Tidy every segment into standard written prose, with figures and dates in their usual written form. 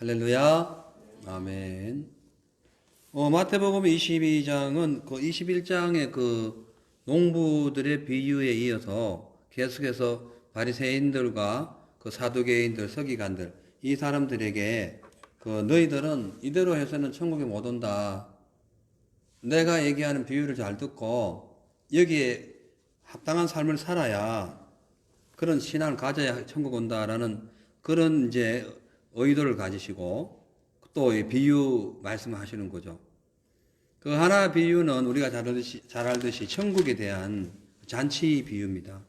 할렐루야. 아멘. 마태복음 22장은 그 21장의 그 농부들의 비유에 이어서 계속해서 바리새인들과 그 사두개인들, 서기관들, 이 사람들에게 그 너희들은 이대로 해서는 천국에 못 온다. 내가 얘기하는 비유를 잘 듣고 여기에 합당한 삶을 살아야 그런 신앙을 가져야 천국 온다라는 그런 이제 의도를 가지시고 또 비유 말씀하시는 거죠. 그 하나 비유는 우리가 잘 알듯이 천국에 대한 잔치 비유입니다.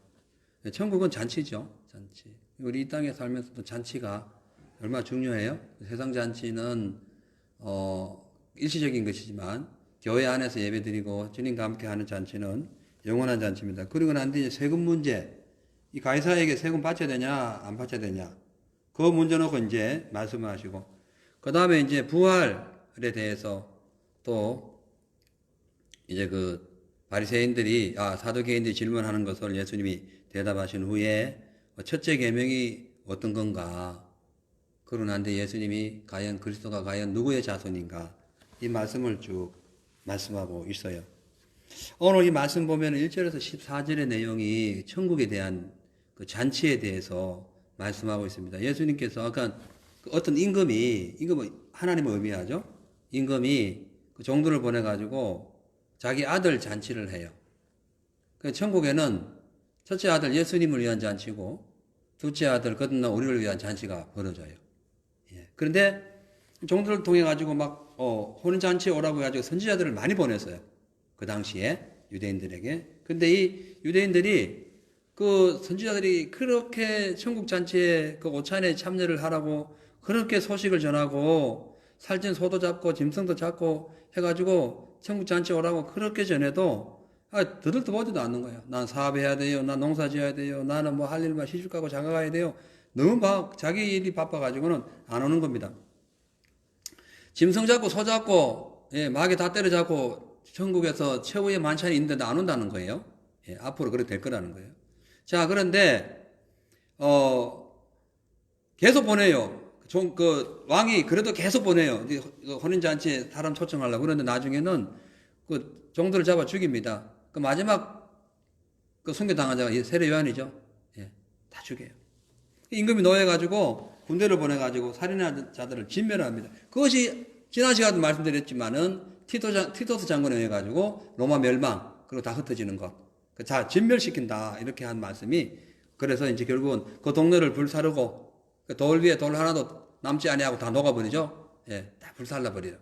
천국은 잔치죠. 잔치. 우리 이 땅에 살면서도 잔치가 얼마나 중요해요. 세상 잔치는 일시적인 것이지만 교회 안에서 예배드리고 주님과 함께 하는 잔치는 영원한 잔치입니다. 그리고 난 뒤에 세금 문제, 이 가이사에게 세금 받쳐야 되냐 안 받쳐야 되냐, 그 문제 놓고 이제 말씀하시고, 그 다음에 이제 부활에 대해서 또 이제 그 바리새인들이 사두개인들이 질문하는 것을 예수님이 대답하신 후에 첫째 계명이 어떤 건가, 그러고 난 뒤에 예수님이 과연 그리스도가 과연 누구의 자손인가, 이 말씀을 쭉 말씀하고 있어요. 오늘 이 말씀 보면 1절에서 14절의 내용이 천국에 대한 그 잔치에 대해서 말씀하고 있습니다. 예수님께서 아까 어떤 임금이 하나님을 의미하죠. 임금이 그 종들을 보내가지고 자기 아들 잔치를 해요. 천국에는 첫째 아들 예수님을 위한 잔치고 둘째 아들 거듭난 우리를 위한 잔치가 벌어져요. 그런데 종들을 통해 가지고 막 혼인잔치에 오라고 해가지고 선지자들을 많이 보냈어요. 그 당시에 유대인들에게. 근데 이 유대인들이 그 선지자들이 그렇게 천국 잔치에 그 오찬에 참여를 하라고 그렇게 소식을 전하고 살찐 소도 잡고 짐승도 잡고 해가지고 천국 잔치에 오라고 그렇게 전해도 더들떠보지도 않는 거예요. 난 사업해야 돼요. 난 농사 지어야 돼요. 나는 뭐 할 일만 시집 가고 장가 가야 돼요. 너무 막 자기 일이 바빠가지고는 안 오는 겁니다. 짐승 잡고 소 잡고 마귀 다 때려잡고 천국에서 최후의 만찬이 있는데도 안 온다는 거예요. 앞으로 그렇게 될 거라는 거예요. 자, 그런데 계속 보내요. 그 왕이 그래도 계속 보내요. 혼인잔치에 사람 초청하려고. 그런데 나중에는 그 종들을 잡아 죽입니다. 그 마지막 그 순교당한 자가 세례 요한이죠. 다 죽여요. 임금이 노해가지고 군대를 보내가지고 살인자들을 진멸합니다. 그것이 지난 시간에도 말씀드렸지만은 티토스 장군에 의해 가지고 로마 멸망, 그리고 다 흩어지는 것. 자, 진멸시킨다. 이렇게 한 말씀이, 그래서 이제 결국은 그 동네를 불사르고, 돌 위에 돌 하나도 남지 아니하고 다 녹아버리죠. 다 불살라버려요.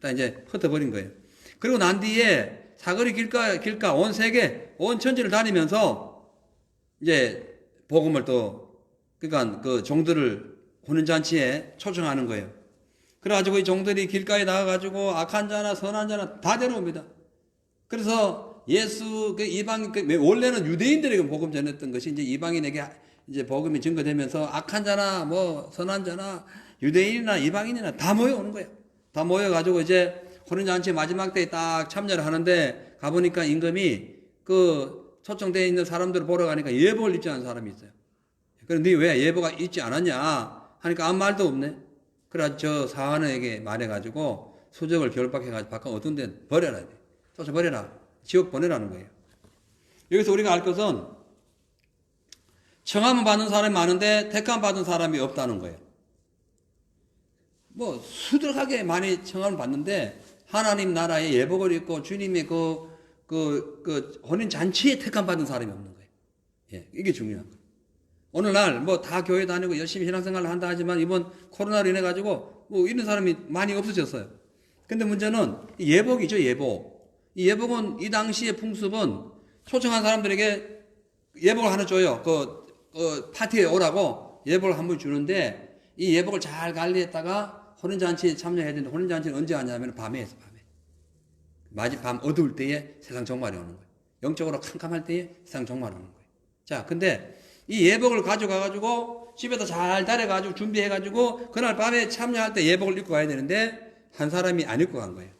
다 이제 흩어버린 거예요. 그리고 난 뒤에 사거리 길가 온 세계, 온 천지를 다니면서 이제 복음을 그러니까 그 종들을 혼인잔치에 초청하는 거예요. 그래가지고 이 종들이 길가에 나가가지고 악한 자나 선한 자나 다 데려옵니다. 그래서 예수, 원래는 유대인들에게 복음 전했던 것이 이제 이방인에게 이제 복음이 증거되면서 악한 자나 뭐 선한 자나 유대인이나 이방인이나 다 모여오는 거예요. 다 모여가지고 이제 혼인잔치 마지막 때에 딱 참여를 하는데 가보니까 임금이 그 초청되어 있는 사람들을 보러 가니까 예복을 입지 않은 사람이 있어요. 그런데 왜 예복가 입지 않았냐 하니까 아무 말도 없네. 그래서 저 사환에게 말해가지고 수적을 결박해가지고 바깥 어떤 데 버려라. 쫓아버려라. 지옥 보내라는 거예요. 여기서 우리가 알 것은 청함을 받는 사람이 많은데 택함 받은 사람이 없다는 거예요. 뭐 수두룩하게 많이 청함을 받는데 하나님 나라의 예복을 입고 주님의 그 혼인 잔치에 택함 받은 사람이 없는 거예요. 이게 중요한 거예요. 오늘날 뭐 다 교회 다니고 열심히 신앙생활을 한다 하지만 이번 코로나로 인해 가지고 뭐 이런 사람이 많이 없어졌어요. 근데 문제는 예복이죠, 예복. 이 예복은 이 당시의 풍습은 초청한 사람들에게 예복을 하나 줘요. 그 파티에 오라고 예복을 한 번 주는데 이 예복을 잘 관리했다가 혼인잔치에 참여해야 되는데 혼인잔치는 언제 하냐면 밤에 해서 밤에. 밤 어두울 때에 세상 종말이 오는 거예요. 영적으로 캄캄할 때에 세상 종말이 오는 거예요. 자, 근데 이 예복을 가져가가지고 집에다 잘 다려가지고 준비해가지고 그날 밤에 참여할 때 예복을 입고 가야 되는데 한 사람이 안 입고 간 거예요.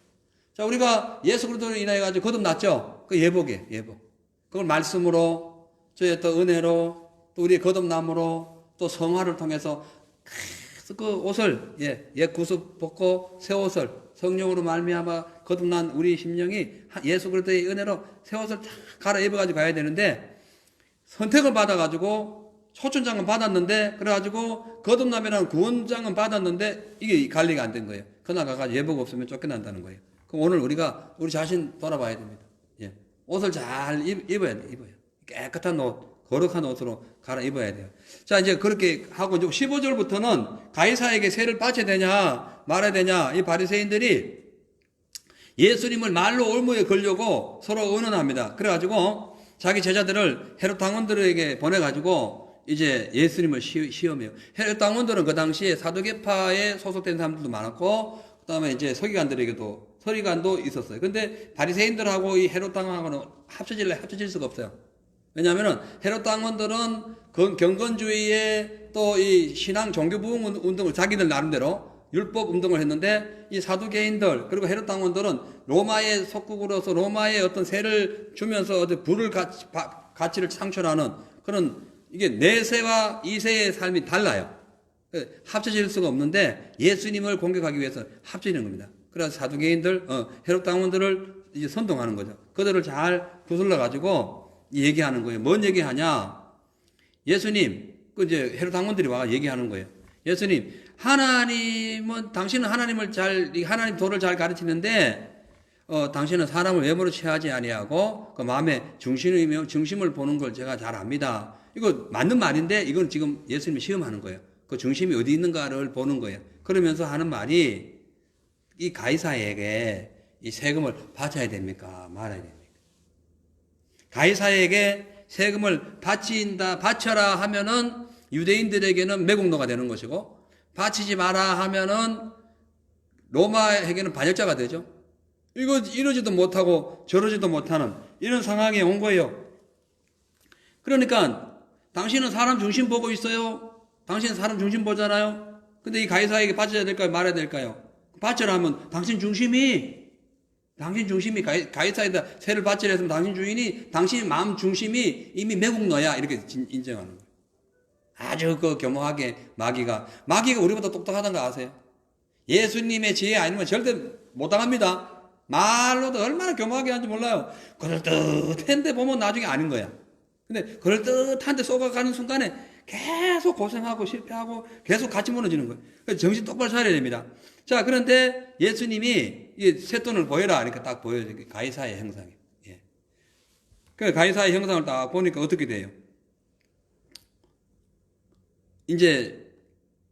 자, 우리가 예수 그리스도로 인하여 가지고 거듭났죠. 그 예복이에요, 예복. 그걸 말씀으로, 저의 또 은혜로, 또 우리의 거듭남으로, 또 성화를 통해서 그 옷을 옛 구습 벗고 새 옷을 성령으로 말미암아 거듭난 우리 심령이 예수 그리스도의 은혜로 새 옷을 다 갈아입어 가지고 가야 되는데 선택을 받아 가지고 초천장은 받았는데 그래가지고 거듭남이라는 구원장은 받았는데 이게 관리가 안 된 거예요. 그날 가가지고 예복 없으면 쫓겨난다는 거예요. 그럼 오늘 우리가 우리 자신 돌아봐야 됩니다. 옷을 잘 입어야 돼요. 깨끗한 옷, 거룩한 옷으로 갈아입어야 돼요. 자, 이제 그렇게 하고 이제 15절부터는 가이사에게 세를 바쳐야 되냐 말아야 되냐 이 바리새인들이 예수님을 말로 올무에 걸려고 서로 의논합니다. 그래가지고 자기 제자들을 헤롯 당원들에게 보내가지고 이제 예수님을 시험해요. 헤롯 당원들은 그 당시에 사두개파에 소속된 사람들도 많았고 그다음에 이제 서기관도 있었어요. 근데 바리새인들하고 이 헤롯 당원하고는 합쳐질 수가 없어요. 왜냐하면은 헤롯 당원들은 경건주의에 또 이 신앙 종교 부흥 운동을 자기들 나름대로 율법 운동을 했는데 이 사두개인들 그리고 헤롯 당원들은 로마의 속국으로서 로마의 어떤 세를 주면서 어떤 부를 가치를 창출하는 그런 이게 내세와 이세의 삶이 달라요. 합쳐질 수가 없는데 예수님을 공격하기 위해서 합쳐지는 겁니다. 그래서 사두개인들, 헤롯 당원들을 이제 선동하는 거죠. 그들을 잘 구슬러 가지고 얘기하는 거예요. 뭔 얘기하냐? 예수님, 그 이제 헤롯 당원들이 와서 얘기하는 거예요. 예수님, 당신은 하나님 도를 잘 가르치는데, 당신은 사람을 외모로 취하지 아니하고, 그 마음의 중심을 보는 걸 제가 잘 압니다. 이거 맞는 말인데, 이건 지금 예수님이 시험하는 거예요. 그 중심이 어디 있는가를 보는 거예요. 그러면서 하는 말이, 이 가이사에게 이 세금을 바쳐야 됩니까? 말아야 됩니까? 가이사에게 세금을 바쳐라 하면은 유대인들에게는 매국노가 되는 것이고, 바치지 마라 하면은 로마에게는 반역자가 되죠. 이러지도 못하고 저러지도 못하는 이런 상황에 온 거예요. 그러니까 당신은 사람 중심 보고 있어요. 당신은 사람 중심 보잖아요. 근데 이 가이사에게 바쳐야 될까요? 말아야 될까요? 바쳐라 하면 당신 중심이 가이사에다 세를 바치라 했으면 당신 마음 중심이 이미 매국노야. 이렇게 인정하는 거예요. 아주 교묘하게 마귀가 우리보다 똑똑하다는 거 아세요? 예수님의 지혜 아니면 절대 못 당합니다. 말로도 얼마나 교묘하게 하는지 몰라요. 그럴듯한데 보면 나중에 아닌 거야. 근데 그럴듯한데 쏘가가는 순간에 계속 고생하고 실패하고 계속 같이 무너지는 거예요. 그래서 정신 똑바로 차려야 됩니다. 자, 그런데 예수님이 이 쇳돈을 보여라. 그러니까 딱 보여요. 가이사의 형상이. 그 가이사의 형상을 딱 보니까 어떻게 돼요? 이제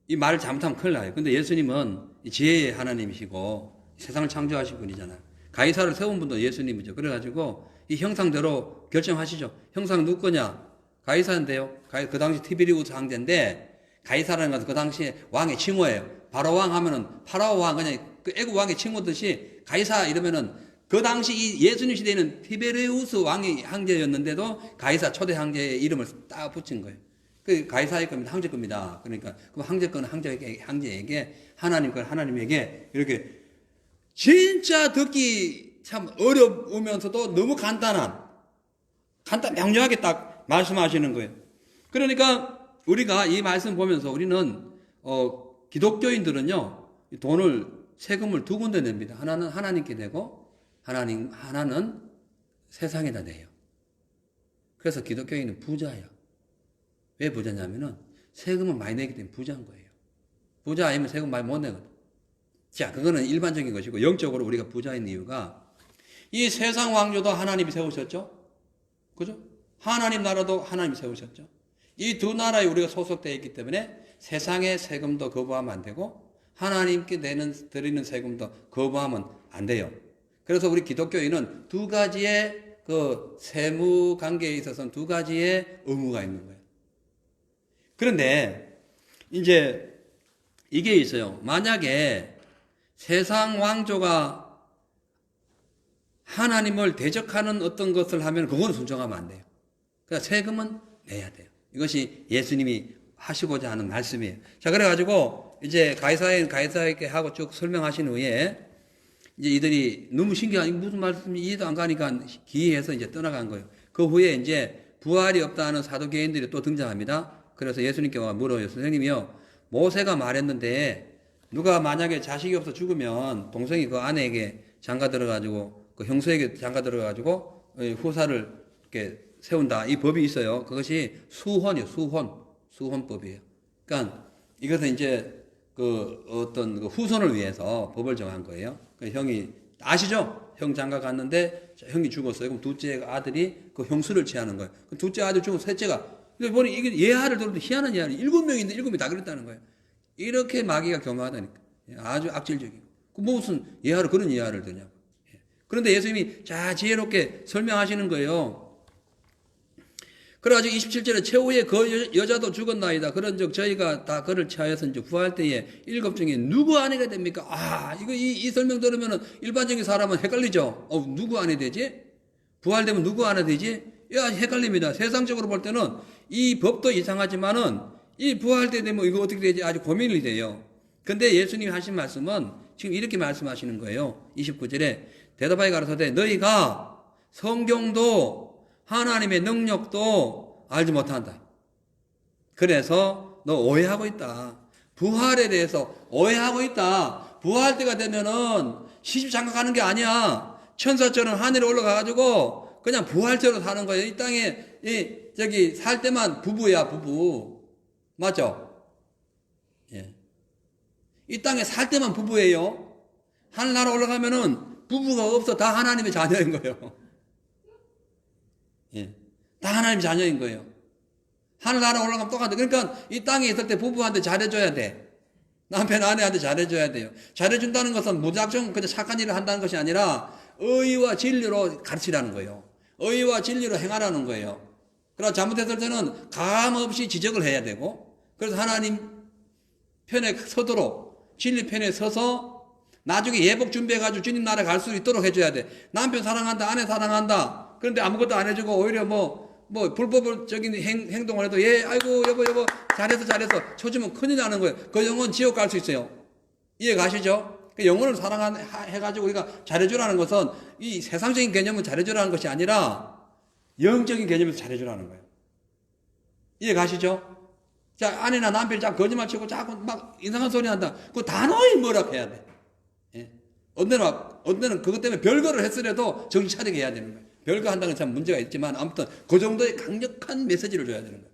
이 말을 잘못하면 큰일 나요. 근데 예수님은 지혜의 하나님이시고 세상을 창조하신 분이잖아요. 가이사를 세운 분도 예수님이죠. 그래가지고 이 형상대로 결정하시죠. 형상 누구 거냐? 가이사인데요. 그 당시 티베리우스 황제인데 가이사라는 것은 그 당시에 왕의 칭호예요. 바로 왕 하면은 파라오 왕 그냥 그 애국 왕의 칭호듯이 가이사 이러면은 그 당시 이 예수님 시대에는 티베리우스 왕의 황제였는데도 가이사 초대 황제의 이름을 딱 붙인 거예요. 그 가이사의 겁니다. 황제 겁니다. 그러니까 그 황제권은 황제에게 하나님 건 하나님에게 이렇게 진짜 듣기 참 어려우면서도 너무 명료하게 딱 말씀하시는 거예요. 그러니까 우리가 이 말씀 보면서 우리는 기독교인들은요 세금을 두 군데 냅니다. 하나는 하나님께 내고 하나는 세상에다 내요. 그래서 기독교인은 부자예요. 왜 부자냐면은 세금을 많이 내기 때문에 부자인 거예요. 부자 아니면 세금 많이 못 내거든. 자, 그거는 일반적인 것이고 영적으로 우리가 부자인 이유가 이 세상 왕조도 하나님이 세우셨죠. 그죠? 하나님 나라도 하나님이 세우셨죠. 이 두 나라에 우리가 소속되어 있기 때문에 세상의 세금도 거부하면 안 되고 하나님께 드리는 세금도 거부하면 안 돼요. 그래서 우리 기독교인은 두 가지의 그 세무 관계에 있어서는 두 가지의 의무가 있는 거예요. 그런데 이제 이게 있어요. 만약에 세상 왕조가 하나님을 대적하는 어떤 것을 하면 그건 순종하면 안 돼요. 그러니까 세금은 내야 돼요. 이것이 예수님이 하시고자 하는 말씀이에요. 자, 그래가지고 이제 가이사에게 하고 쭉 설명하신 후에 이제 이들이 너무 신기한 무슨 말씀이 이해도 안 가니까 기이해서 이제 떠나간 거예요. 그 후에 이제 부활이 없다는 사두개인들이 또 등장합니다. 그래서 예수님께 물어요. 선생님이요, 모세가 말했는데 누가 만약에 자식이 없어 죽으면 동생이 그 아내에게 장가 들어가지고 그 형수에게 장가 들어가지고 후사를 이렇게 세운다. 이 법이 있어요. 그것이 수혼이요. 수혼법이에요. 그러니까 이것은 이제 그 어떤 그 후손을 위해서 법을 정한 거예요. 그 형이 아시죠? 형 장가 갔는데 형이 죽었어요. 그럼 둘째 아들이 그 형수를 취하는 거예요. 그 둘째 아들 죽은 셋째가 근데 보니 이게 예하를 들어도 희한한 예하를 7명인데 7명이 다 그랬다는 거예요. 이렇게 마귀가 교묘하다니까. 아주 악질적이고. 그 무슨 예하를 그런 예하를 드냐고. 그런데 예수님이 자 지혜롭게 설명하시는 거예요. 그래가지고 27절에 최후에 그 여자도 죽었나이다. 그런즉 저희가 다 그를 취하였은지 구할 때에 7 중에 누구 아내가 됩니까? 이거 이 설명 들으면은 일반적인 사람은 헷갈리죠. 누구 아내 되지? 부활되면 누구 아내 되지? 헷갈립니다. 세상적으로 볼 때는 이 법도 이상하지만은 이 부활때 되면 이거 어떻게 되지? 아주 고민이 돼요. 근데 예수님이 하신 말씀은 지금 이렇게 말씀하시는 거예요. 29절에 대답하여 가라사대 너희가 성경도 하나님의 능력도 알지 못한다. 그래서 너 오해하고 있다. 부활에 대해서 오해하고 있다. 부활 때가 되면은 시집 장가 가는 게 아니야. 천사처럼 하늘에 올라가가지고 그냥 부활처럼 사는 거예요. 이 땅에 저기 살 때만 부부야 부부. 맞죠? 예. 이 땅에 살 때만 부부예요. 하늘나라 올라가면은 부부가 없어. 다 하나님의 자녀인 거예요. 예. 다 하나님 자녀인 거예요. 하늘나라 올라가면 똑같아. 그러니까 이 땅에 있을 때 부부한테 잘해줘야 돼. 남편, 아내한테 잘해줘야 돼요. 잘해준다는 것은 무작정 그냥 착한 일을 한다는 것이 아니라 의와 진리로 가르치라는 거예요. 의와 진리로 행하라는 거예요. 그러나 잘못했을 때는 감 없이 지적을 해야 되고, 그래서 하나님 편에 서도록, 진리 편에 서서 나중에 예복 준비해가지고 주님 나라에 갈 수 있도록 해줘야 돼. 남편 사랑한다, 아내 사랑한다. 그런데 아무것도 안 해주고 오히려 뭐 불법적인 행동을 해도 아이고 여보 잘했어 쳐주면 큰일 나는 거예요. 그 영혼 지옥 갈 수 있어요. 이해 가시죠? 그 영혼을 사랑해가지고 우리가 잘해주라는 것은 이 세상적인 개념은 잘해주라는 것이 아니라 영적인 개념에서 잘해주라는 거예요. 이해 가시죠? 자, 아내나 남편이 자꾸 거짓말 치고 자꾸 막 이상한 소리 한다. 그거 단호히 뭐라해야 돼. 예? 어느 때는 그것 때문에 별거를 했으려도 정신 차리게 해야 되는 거예요. 별거 한다는 참 문제가 있지만 아무튼 그 정도의 강력한 메시지를 줘야 되는 거예요.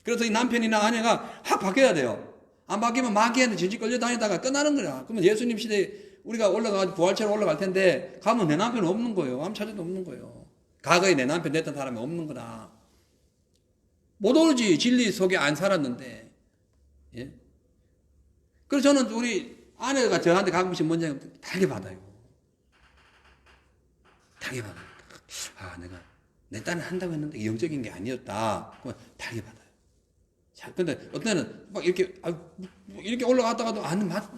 그래서 이 남편이나 아내가 확 바뀌어야 돼요. 안 바뀌면 마귀한테 질질 끌려다니다가 끝나는 거야. 그러면 예수님 시대에 우리가 올라가서 부활체로 올라갈 텐데 가면 내 남편은 없는 거예요. 아무 찾아도 없는 거예요. 과거에 내 남편 됐던 사람이 없는 거다. 못 오르지. 진리 속에 안 살았는데. 예? 그래서 저는 우리 아내가 저한테 가끔씩 뭔지 달게 받아요. 달게 받아요. 내가 내 딸은 한다고 했는데 영적인 게 아니었다. 그러면 달게 받아요. 자, 근데 어떤 때는 막 이렇게 올라갔다가도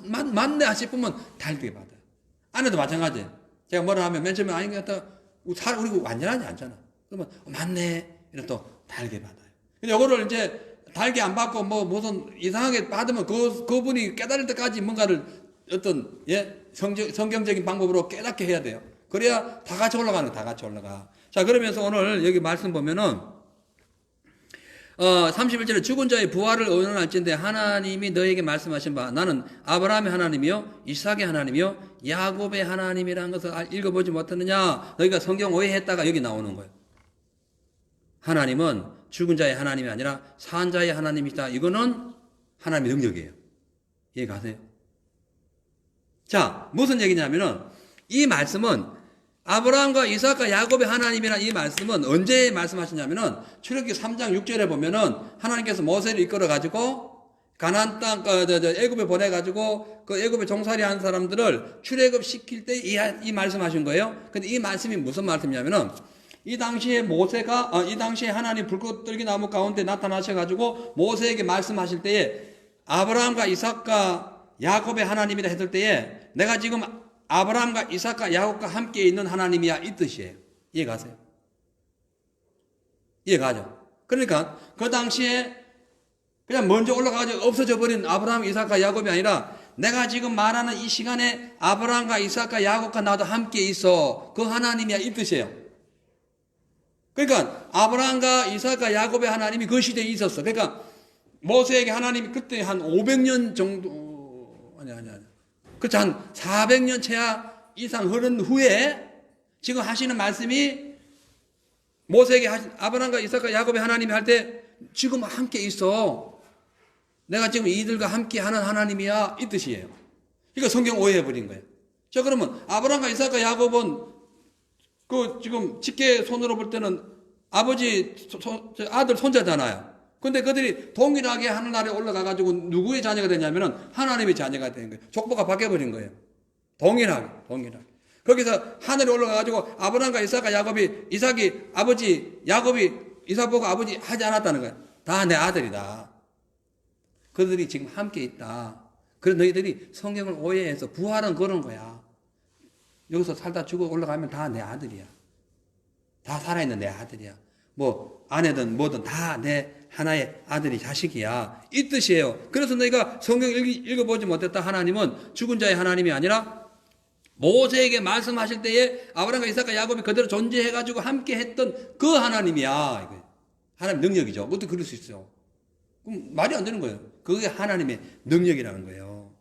맞네 싶으면 달게 받아요. 아내도 마찬가지예요. 제가 뭐라 하면 맨 처음에 아닌 것 같다. 우리 완전하지 않잖아. 그러면 맞네. 이래 또 달게 받아요. 근데 요거를 이제 달게 안 받고 무슨 이상하게 받으면 그분이 깨달을 때까지 뭔가를 어떤 성경적인 방법으로 깨닫게 해야 돼요. 그래야 다 같이 올라가는 거야. 다 같이 올라가. 자, 그러면서 오늘 여기 말씀 보면은 31절에 죽은 자의 부활을 의논할진대 하나님이 너에게 말씀하신 바 나는 아브라함의 하나님이요 이삭의 하나님이요 야곱의 하나님이라는 것을 읽어보지 못했느냐. 너희가 성경 오해했다가 여기 나오는 거예요. 하나님은 죽은 자의 하나님이 아니라 산 자의 하나님이다. 이거는 하나님의 능력이에요. 이해 가세요? 자, 무슨 얘기냐면은 이 말씀은 아브라함과 이삭과 야곱의 하나님이라는 이 말씀은 언제 말씀하시냐면은 출애굽기 3장 6절에 보면은 하나님께서 모세를 이끌어 가지고 가나안 땅 애굽에 보내 가지고 그 애굽에 종살이 한 사람들을 출애굽 시킬 때 이 말씀하신 거예요. 근데 이 말씀이 무슨 말씀이냐면은 이 당시에 이 당시에 하나님 불꽃들기 나무 가운데 나타나셔 가지고 모세에게 말씀하실 때에 아브라함과 이삭과 야곱의 하나님이라 했을 때에 내가 지금 아브라함과 이삭과 야곱과 함께 있는 하나님이야 이 뜻이에요. 이해 가세요? 이해 가죠? 그러니까 그 당시에 그냥 먼저 올라가가지고 없어져 버린 아브라함, 이삭과 야곱이 아니라 내가 지금 말하는 이 시간에 아브라함과 이삭과 야곱과 나도 함께 있어. 그 하나님이야 이 뜻이에요. 그러니까 아브라함과 이삭과 야곱의 하나님이 그 시대에 있었어. 그러니까 모세에게 하나님이 그때 한 500년 정도, 아니. 그렇죠. 한 400년 채야 이상 흐른 후에 지금 하시는 말씀이 모세에게 아브라함과 이삭과 야곱의 하나님이 할 때 지금 함께 있어. 내가 지금 이들과 함께 하는 하나님이야. 이 뜻이에요. 그러니까 성경 오해해버린 거예요. 자, 그러면 아브라함과 이삭과 야곱은 그 지금 직계 손으로 볼 때는 아버지 아들 손자잖아요. 근데 그들이 동일하게 하늘나라에 올라가가지고 누구의 자녀가 되냐면은 하나님의 자녀가 된 거예요. 족보가 바뀌어버린 거예요. 동일하게. 거기서 하늘에 올라가가지고 아브라함과 이삭과 야곱이, 이삭이 아버지, 야곱이 이삭 보고 아버지 하지 않았다는 거예요. 다 내 아들이다. 그들이 지금 함께 있다. 그래서 너희들이 성경을 오해해서 부활은 그런 거야. 여기서 살다 죽어 올라가면 다 내 아들이야. 다 살아있는 내 아들이야. 뭐 아내든 뭐든 다 내 하나의 아들이 자식이야. 이 뜻이에요. 그래서 너희가 성경 읽어보지 못했다. 하나님은 죽은 자의 하나님이 아니라 모세에게 말씀하실 때에 아브라함과 이삭과 야곱이 그대로 존재해가지고 함께 했던 그 하나님이야. 하나님 능력이죠. 어떻게 그럴 수 있어요? 그럼 말이 안 되는 거예요. 그게 하나님의 능력이라는 거예요.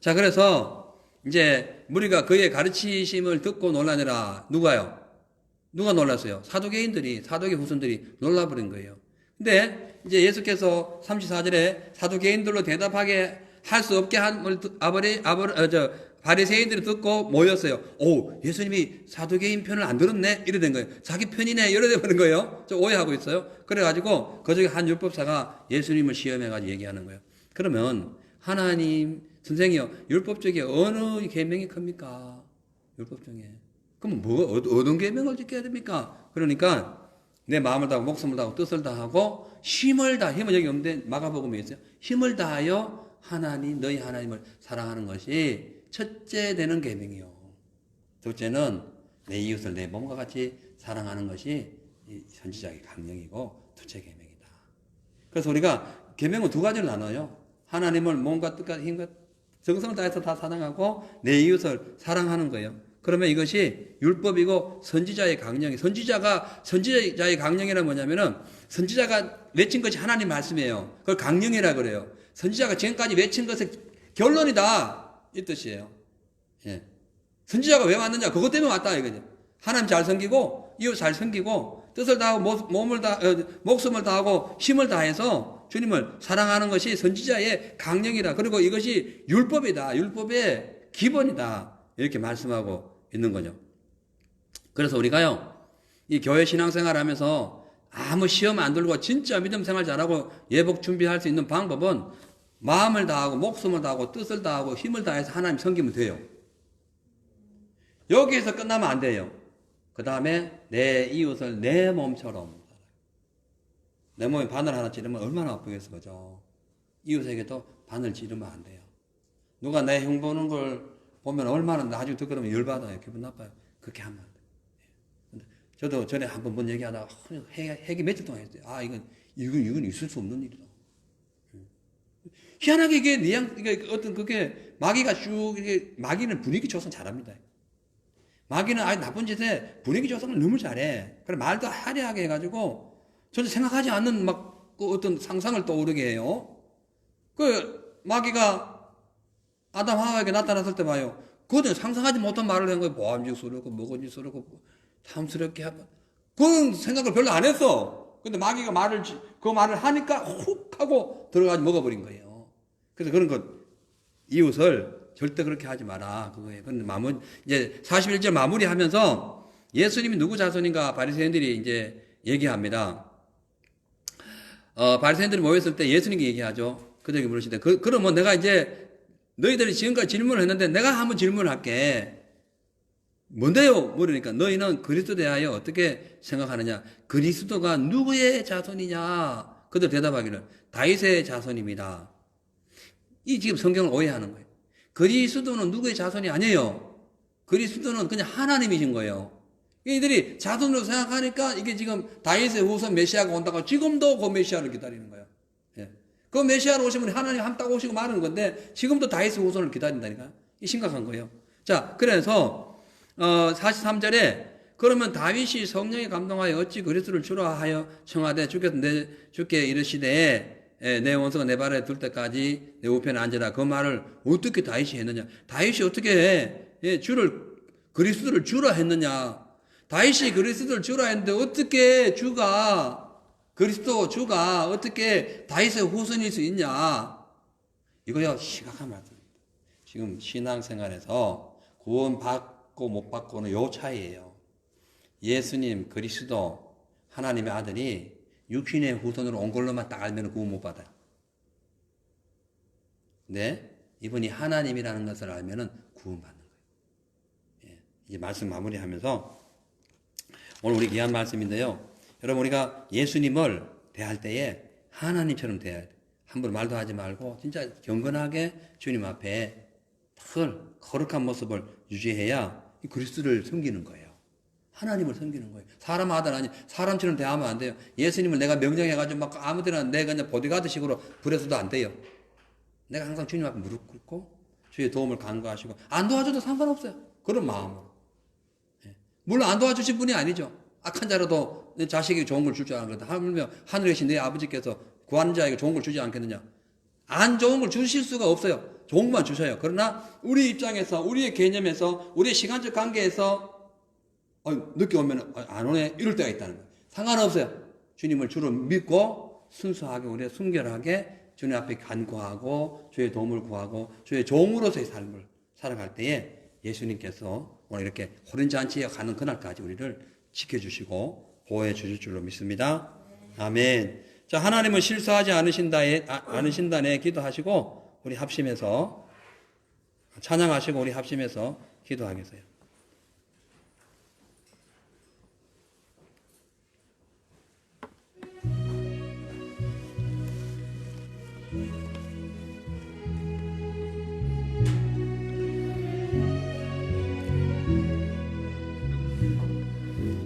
자, 그래서 이제 우리가 그의 가르치심을 듣고 놀라느라 누가요? 누가 놀랐어요? 사두개인들이, 사두개 후손들이 놀라버린 거예요. 근데 이제 예수께서 34절에 사두개인들로 대답하게 할 수 없게 함을 바리새인들이 듣고 모였어요. 오, 예수님이 사두개인 편을 안 들었네? 이래 된 거예요. 자기 편이네? 이래 되는 거예요. 저 오해하고 있어요. 그래가지고 그 중에 한 율법사가 예수님을 시험해가지고 얘기하는 거예요. 그러면 하나님, 선생이요, 율법 중에 어느 계명이 큽니까? 율법 중에. 그럼 어떤 계명을 지켜야 됩니까? 그러니까 내 마음을 다하고 목숨을 다하고 뜻을 다하고 힘을 다, 힘은 여기 없는데 마가복음에 있어요. 힘을 다하여 하나님, 너희 하나님을 사랑하는 것이 첫째 되는 계명이요. 둘째는 내 이웃을 내 몸과 같이 사랑하는 것이 선지자의 강령이고 둘째 계명이다. 그래서 우리가 계명은 두 가지로 나눠요. 하나님을 몸과 뜻과 힘과 정성을 다해서 다 사랑하고 내 이웃을 사랑하는 거예요. 그러면 이것이 율법이고 선지자의 강령이, 선지자의 강령이란 뭐냐면은 선지자가 외친 것이 하나님 말씀이에요. 그걸 강령이라 그래요. 선지자가 지금까지 외친 것의 결론이다. 이 뜻이에요. 예. 선지자가 왜 왔느냐? 그것 때문에 왔다. 이거죠. 하나님 잘 섬기고, 이웃 잘 섬기고, 뜻을 다하고, 목숨을 다하고, 힘을 다해서 주님을 사랑하는 것이 선지자의 강령이다. 그리고 이것이 율법이다. 율법의 기본이다. 이렇게 말씀하고 있는 거죠. 그래서 우리가요, 이 교회 신앙생활 하면서 아무 시험 안 들고 진짜 믿음 생활 잘하고 예복 준비할 수 있는 방법은 마음을 다하고 목숨을 다하고 뜻을 다하고 힘을 다해서 하나님 섬기면 돼요. 여기에서 끝나면 안 돼요. 그 다음에 내 이웃을 내 몸처럼. 내 몸에 바늘 하나 찌르면 얼마나 아프겠어, 그죠? 이웃에게도 바늘 찌르면 안 돼요. 누가 내 형 보는 걸 보면 얼마나 나중에 듣고 그러면 열받아요. 기분 나빠요. 그렇게 하면 안 돼요. 저도 전에 한번 뭔 얘기하다가 핵이 며칠 동안 했어요. 아, 이건 있을 수 없는 일이다. 희한하게 이게 어떤 그게 마귀가 마귀는 분위기 조성 잘합니다. 마귀는 아주 나쁜 짓에 분위기 조성을 너무 잘해. 그래 말도 화려하게 해가지고 전혀 생각하지 않는 그 어떤 상상을 떠오르게 해요. 그 마귀가 아담 하와에게 나타났을 때 봐요. 그거는 상상하지 못한 말을 한 거예요. 보암직스럽고 먹은직스럽고 탐스럽게 하고 그런 생각을 별로 안 했어. 근데 마귀가 그 말을 하니까 훅 하고 들어가서 먹어버린 거예요. 그래서 그런 것, 이웃을 절대 그렇게 하지 마라. 그거예요. 근데 이제 41절 마무리하면서 예수님이 누구 자손인가 바리새인들이 이제 얘기합니다. 바리새인들이 모였을 때 예수님이 얘기하죠. 그들에게 물으시되, 그러면 내가 이제 너희들이 지금까지 질문을 했는데 내가 한번 질문을 할게. 뭔데요? 물으니까 너희는 그리스도에 대하여 어떻게 생각하느냐? 그리스도가 누구의 자손이냐? 그들 대답하기를 다윗의 자손입니다. 이 지금 성경을 오해하는 거예요. 그리스도는 누구의 자손이 아니에요. 그리스도는 그냥 하나님이신 거예요. 이들이 자손으로 생각하니까 이게 지금 다윗의 후손 메시아가 온다고 지금도 그 메시아를 기다리는 거예요. 예. 그 메시아로 오시면 하나님 함딱 오시고 말하는 건데 지금도 다윗의 후손을 기다린다니까. 이 심각한 거예요. 자, 그래서 43절에 그러면 다윗이 성령에 감동하여 어찌 그리스도를 주라 하여 청하되 주께 이르시되 내 원수가 내 발에 둘 때까지 내 우편에 앉으라. 그 말을 어떻게 다윗이 했느냐? 다윗이 어떻게 그리스도를 주라 했느냐? 다윗이 그리스도를 주라 했는데 어떻게 주가 어떻게 다윗의 후손일 수 있냐? 이거요, 심각한 말씀입니다. 지금 신앙생활에서 구원받고 못 받고는 요 차이예요. 예수님, 그리스도, 하나님의 아들이 육신의 후손으로 온 걸로만 딱 알면 구원 못 받아요. 근데 이분이 하나님이라는 것을 알면 구원받는 거예요. 이제 말씀 마무리하면서 오늘 우리 귀한 말씀인데요. 여러분, 우리가 예수님을 대할 때에 하나님처럼 대해야 돼요. 함부로 말도 하지 말고 진짜 경건하게 주님 앞에 거룩한 모습을 유지해야 그리스도를 섬기는 거예요. 하나님을 섬기는 거예요. 사람 아들 아니 사람처럼 대하면 안 돼요. 예수님을 내가 명령해가지고 막 아무데나 내가 그냥 보디가드식으로 부려서도 안 돼요. 내가 항상 주님 앞에 무릎 꿇고 주의 도움을 간구하시고 안 도와줘도 상관없어요. 그런 마음으로. 물론 안 도와주신 분이 아니죠. 악한 자라도 내 자식이 좋은 걸 줄 줄 알았는데 하물며 하늘에 계신 내 아버지께서 구하는 자에게 좋은 걸 주지 않겠느냐. 안 좋은 걸 주실 수가 없어요. 좋은 것만 주셔요. 그러나 우리 입장에서 우리의 개념에서 우리의 시간적 관계에서 늦게 오면 안 오네 이럴 때가 있다는 거예요. 상관없어요. 주님을 주로 믿고 순수하게 우리가 순결하게 주님 앞에 간구하고 주의 도움을 구하고 주의 종으로서의 삶을 살아갈 때에 예수님께서 오늘 이렇게 호린잔치에 가는 그날까지 우리를 지켜주시고 보호해 주실 줄로 믿습니다. 아멘. 자, 하나님은 실수하지 않으신다네 기도하시고 우리 합심해서 찬양하시고 우리 합심해서 기도하겠어요.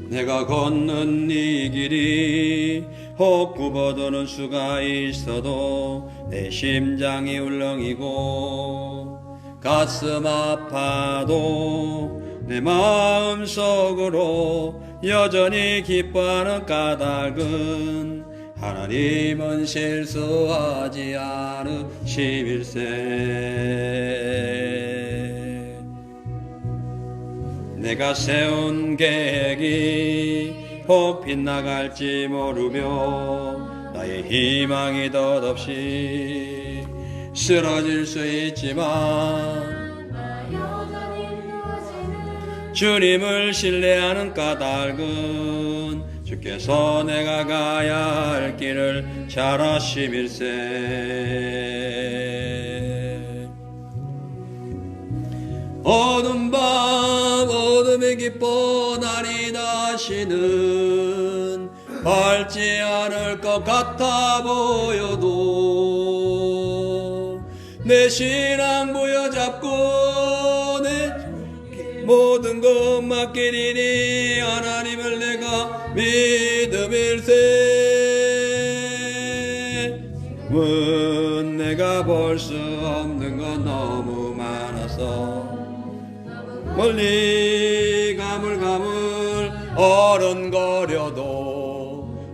내가 걷는 이 길이 혹 굽어도는 수가 있어도 내 심장이 울렁이고 가슴 아파도 내 마음속으로 여전히 기뻐하는 까닭은 하나님은 실수하지 않으심일세. 내가 세운 계획이 혹 빗나갈지 모르며 나의 희망이 덧없이 쓰러질 수 있지만 주님을 신뢰하는 까닭은 주께서 내가 가야 할 길을 잘 아심일세. 어두운 밤 어둠이 깊어 날이 다시는 밝지 않을 것 같아 보여도 내 신앙 부여잡고 내 모든 것 맡기리니 하나님을 내가 믿음일세. 문 내가 볼 수 없는 건 너무 많아서 멀리 가물가물 어른거려도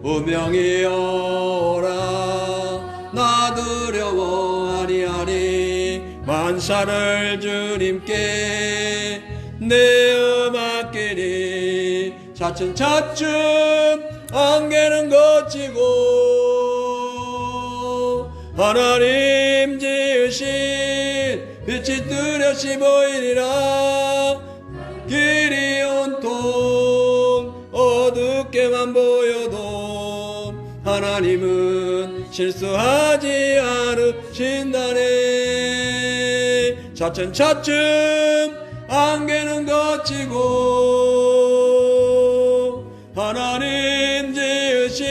운명이 오라 나 두려워 아리아리 만사를 주님께 내어 맡기리. 차츰차츰 안개는 걷히고 하나님 지으신 빛이 뚜렷이 보이리라. 길이 온통 어둡게만 보여도 하나님은 실수하지 않으신다네. 차츰차츰 안개는 걷히고 하나님 지으신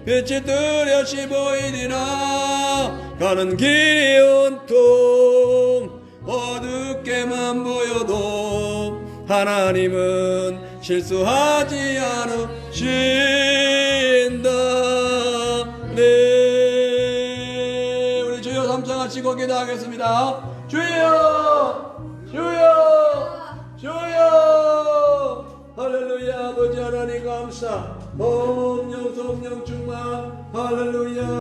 빛이 뚜렷이 보이리라. 가는 길이 온통 어둡게만 보여도 하나님은 실수하지 않으신다. 네, 우리 주여 삼창하시고 기도하겠습니다. 주여 주여 주여. 할렐루야. 아버지 하나님 감사. 성령 충만. 할렐루야.